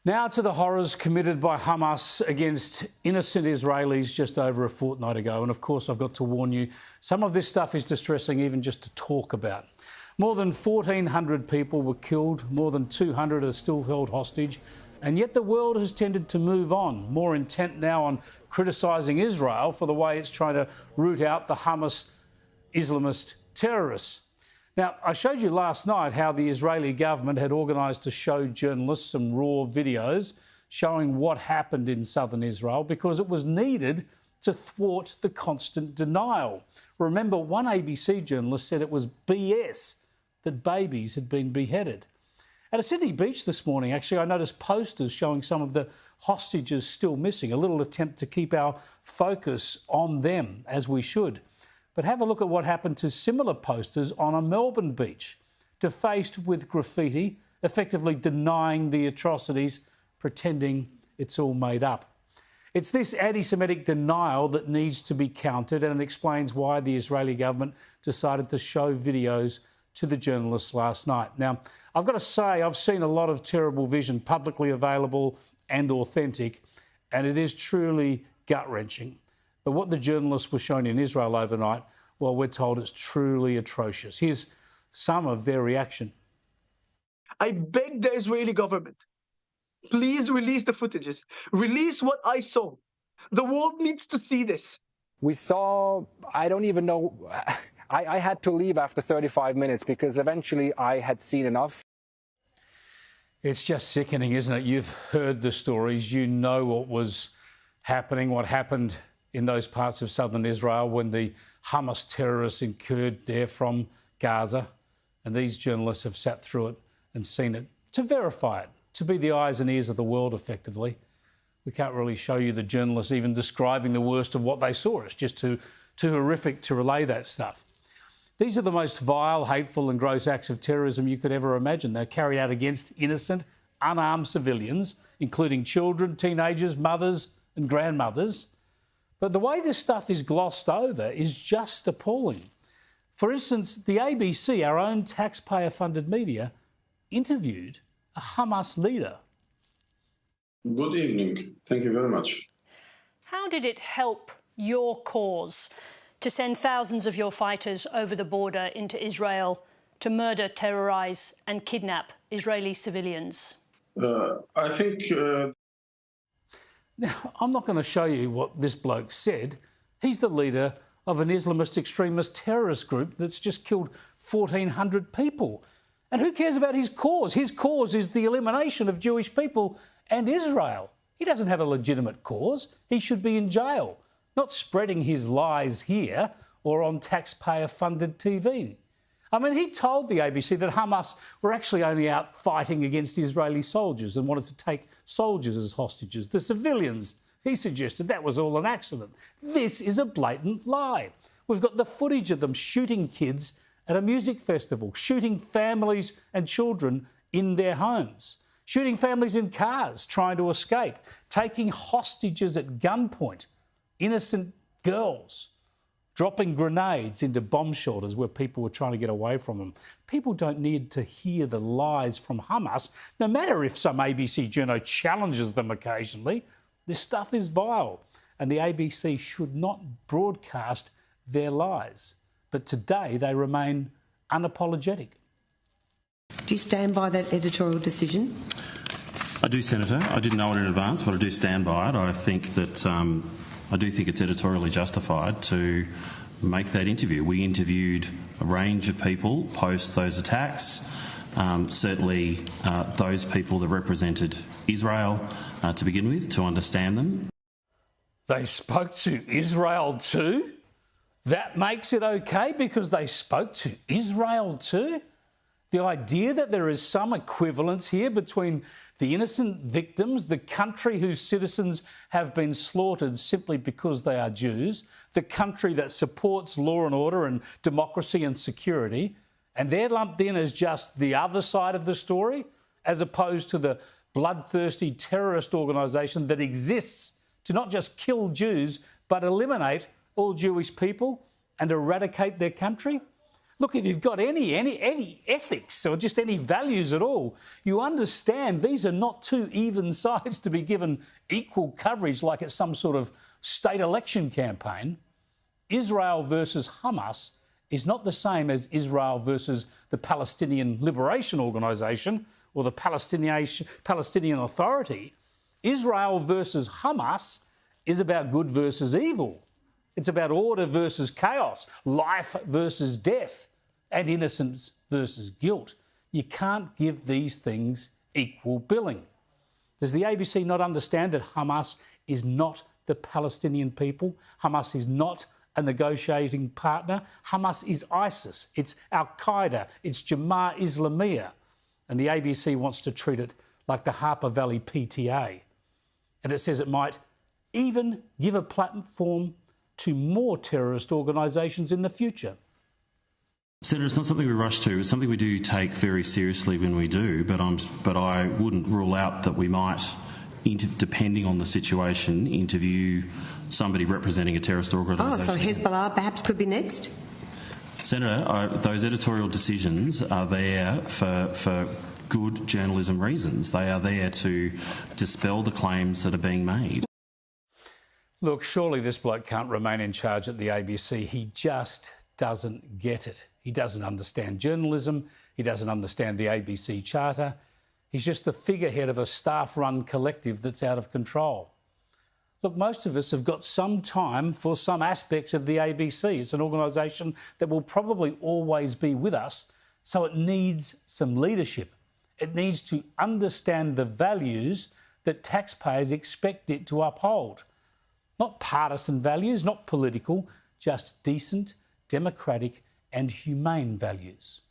Now to the horrors committed by Hamas against innocent Israelis just over a fortnight ago. And of course, I've got to warn you, some of this stuff is distressing even just to talk about. More than 1,400 people were killed, more than 200 are still held hostage. And yet the world has tended to move on, more intent now on criticising Israel for the way it's trying to root out the Hamas Islamist terrorists. Now, I showed you last night how the Israeli government had organised to show journalists some raw videos showing what happened in southern Israel because it was needed to thwart the constant denial. Remember, one ABC journalist said it was BS that babies had been beheaded. At a Sydney beach this morning, actually, I noticed posters showing some of the hostages still missing, a little attempt to keep our focus on them, as we should. But have a look at what happened to similar posters on a Melbourne beach, defaced with graffiti, effectively denying the atrocities, pretending it's all made up. It's this anti-Semitic denial that needs to be countered, and it explains why the Israeli government decided to show videos to the journalists last night. Now, I've got to say, I've seen a lot of terrible vision publicly available and authentic, and it is truly gut-wrenching. But what the journalists were shown in Israel overnight, well, we're told it's truly atrocious. Here's some of their reaction. I beg the Israeli government, please release the footages. Release what I saw. The world needs to see this. We saw, I don't even know, I had to leave after 35 minutes because eventually I had seen enough. It's just sickening, isn't it? You've heard the stories. You know what was happening, what happened in those parts of southern Israel when the Hamas terrorists incurred there from Gaza. And these journalists have sat through it and seen it to verify it, to be the eyes and ears of the world, effectively. We can't really show you the journalists even describing the worst of what they saw. It's just too horrific to relay that stuff. These are the most vile, hateful and gross acts of terrorism you could ever imagine. They're carried out against innocent, unarmed civilians, including children, teenagers, mothers and grandmothers. But the way this stuff is glossed over is just appalling. For instance, the ABC, our own taxpayer-funded media, interviewed a Hamas leader. Good evening. Thank you very much. How did it help your cause to send thousands of your fighters over the border into Israel to murder, terrorise and kidnap Israeli civilians? I think... Now, I'm not going to show you what this bloke said. He's the leader of an Islamist extremist terrorist group that's just killed 1,400 people. And who cares about his cause? His cause is the elimination of Jewish people and Israel. He doesn't have a legitimate cause. He should be in jail, not spreading his lies here or on taxpayer-funded TV. I mean, he told the ABC that Hamas were actually only out fighting against Israeli soldiers and wanted to take soldiers as hostages. The civilians, he suggested, that was all an accident. This is a blatant lie. We've got the footage of them shooting kids at a music festival, shooting families and children in their homes, shooting families in cars trying to escape, taking hostages at gunpoint, innocent girls, dropping grenades into bomb shelters where people were trying to get away from them. People don't need to hear the lies from Hamas, no matter if some ABC journo challenges them occasionally. This stuff is vile, and the ABC should not broadcast their lies. But today they remain unapologetic. Do you stand by that editorial decision? I do, Senator. I didn't know it in advance, but I do stand by it. I think that I do think it's editorially justified to make that interview. We interviewed a range of people post those attacks, certainly those people that represented Israel to begin with, to understand them. They spoke to Israel too? That makes it okay because they spoke to Israel too? The idea that there is some equivalence here between the innocent victims, the country whose citizens have been slaughtered simply because they are Jews, the country that supports law and order and democracy and security, and they're lumped in as just the other side of the story, as opposed to the bloodthirsty terrorist organisation that exists to not just kill Jews, but eliminate all Jewish people and eradicate their country? Look, if you've got any ethics or just any values at all, you understand these are not two even sides to be given equal coverage like it's some sort of state election campaign. Israel versus Hamas is not the same as Israel versus the Palestinian Liberation Organisation or the Palestinian Authority. Israel versus Hamas is about good versus evil. It's about order versus chaos, life versus death, and innocence versus guilt. You can't give these things equal billing. Does the ABC not understand that Hamas is not the Palestinian people? Hamas is not a negotiating partner. Hamas is ISIS, it's Al-Qaeda, it's Jamaat Islamiyah. And the ABC wants to treat it like the Harper Valley PTA. And it says it might even give a platform to more terrorist organisations in the future. Senator, it's not something we rush to. It's something we do take very seriously when we do, but I wouldn't rule out that we might, depending on the situation, interview somebody representing a terrorist organisation. Oh, so Hezbollah perhaps could be next? Senator, those editorial decisions are there for good journalism reasons. They are there to dispel the claims that are being made. Look, surely this bloke can't remain in charge at the ABC. He just doesn't get it. He doesn't understand journalism. He doesn't understand the ABC Charter. He's just the figurehead of a staff-run collective that's out of control. Look, most of us have got some time for some aspects of the ABC. It's an organisation that will probably always be with us, so it needs some leadership. It needs to understand the values that taxpayers expect it to uphold. Not partisan values, not political, just decent, democratic and humane values.